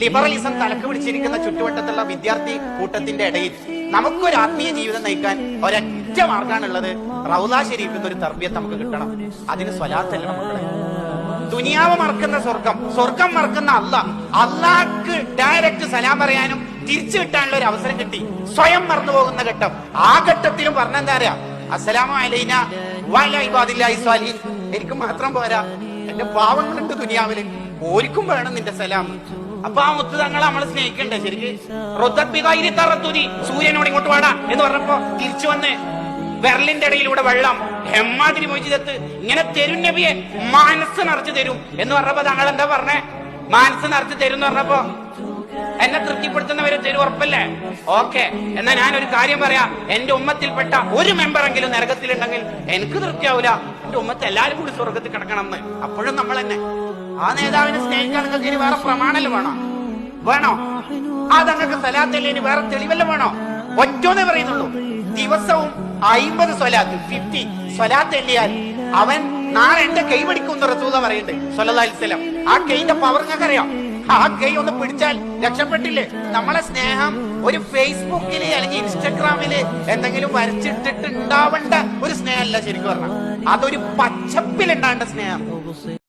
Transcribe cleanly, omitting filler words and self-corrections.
Liberalism തലക്ക് പിടിച്ചിരിക്കുന്ന ചുറ്റുവട്ടത്തുള്ള വിദ്യാർത്ഥി കൂട്ടത്തിന്റെ ഇടയിൽ നമുക്കൊരു ആത്മീയ ജീവിതം നയിക്കാൻ ഒരൊറ്റ മാർഗമാണുള്ളത്. റൗള ഷരീഫിൽ ഒരു തർബിയത്ത് നമുക്ക് കിട്ടണം. അതിന് സ്വലാത്തല്ല മക്കളെ. ദുനിയാവ് മറക്കുന്ന സ്വർഗം, സ്വർഗം മറക്കുന്ന അള്ളാഹ്ക്ക് ഡയറക്റ്റ് സലാം പറയാനും തിരിച്ചു കിട്ടാനുള്ള ഒരു അവസരം കിട്ടി. സ്വയം മറന്നു പോകുന്ന ഘട്ടം. ആ ഘട്ടത്തിലും പറഞ്ഞെന്താ അറിയാ, അസ്സലാമു അലൈനാ വഅലാ ഇബാദില്ലാഹി സ്വാലിഹീൻ. എനിക്ക് മാത്രം പോരാ, എന്റെ പാവങ്ങളുണ്ട് ദുനിയാവില്, ഓർക്കും വേണം നിന്റെ സലാം. അപ്പൊ ആ മുത്ത് തങ്ങളെ നമ്മൾ സ്നേഹിക്കണ്ടേ ശരിക്ക്? സൂര്യനോട് ഇങ്ങോട്ട് വാടാ എന്ന് പറഞ്ഞപ്പോ തിരിച്ചു വന്ന് വിരലിന്റെ ഇടയിലൂടെ വെള്ളം ഹെമ്മാതിരി മോചിതത്ത് ഇങ്ങനെ തരും നബിയെ, മനസ്സ് നിറച്ചു തരും എന്ന് പറഞ്ഞപ്പോ തങ്ങൾ എന്താ പറഞ്ഞേ? മനസ്സ് നിറച്ചു തരും എന്ന് പറഞ്ഞപ്പോ എന്നെ തൃപ്തിപ്പെടുത്തുന്നവരെ തരും, ഉറപ്പല്ലേ? ഓക്കെ, എന്നാ ഞാനൊരു കാര്യം പറയാം. എന്റെ ഉമ്മത്തിൽപ്പെട്ട ഒരു മെമ്പറെങ്കിലും നരകത്തിലുണ്ടെങ്കിൽ എനിക്ക് തൃപ്തിയാവൂല. എന്റെ ഉമ്മത്ത് എല്ലാരും കൂടി സ്വർഗത്തിൽ കിടക്കണം എന്ന്. അപ്പോഴും നമ്മൾ തന്നെ ആ നേതാവിനെ സ്നേഹിക്കാൻ നിങ്ങൾക്ക് ഇനി വേറെ പ്രമാണല്ലേ വേണോ? അതങ്ങൾക്ക് സലാത്തല്ലേ ഇനി വേറെ തെളിവല്ല വേണോ? ഒറ്റോന്നേ പറയുന്നുള്ളൂ. ദിവസവും 50 സ്വലാത്ത് 50 സ്വലാത്ത് എല്ലിയാൽ അവൻ നാളെ എന്റെ കൈ പിടിക്കും റസൂല പറയുന്നുണ്ട് സ്വല്ലല്ലാഹു അലൈഹി വസല്ലം. ആ കൈന്റെ പവർ ഞങ്ങൾക്കറിയാം. ആ കൈ ഒന്ന് പിടിച്ചാൽ രക്ഷപ്പെട്ടില്ലേ? നമ്മളെ സ്നേഹം ഒരു ഫേസ്ബുക്കില് അല്ലെങ്കിൽ ഇൻസ്റ്റഗ്രാമില് എന്തെങ്കിലും വരച്ചിട്ടിട്ട് ഉണ്ടാവേണ്ട ഒരു സ്നേഹമല്ല ശരിക്കും പറഞ്ഞാൽ. അതൊരു പച്ചപ്പിൽ ഉണ്ടാവേണ്ട സ്നേഹം.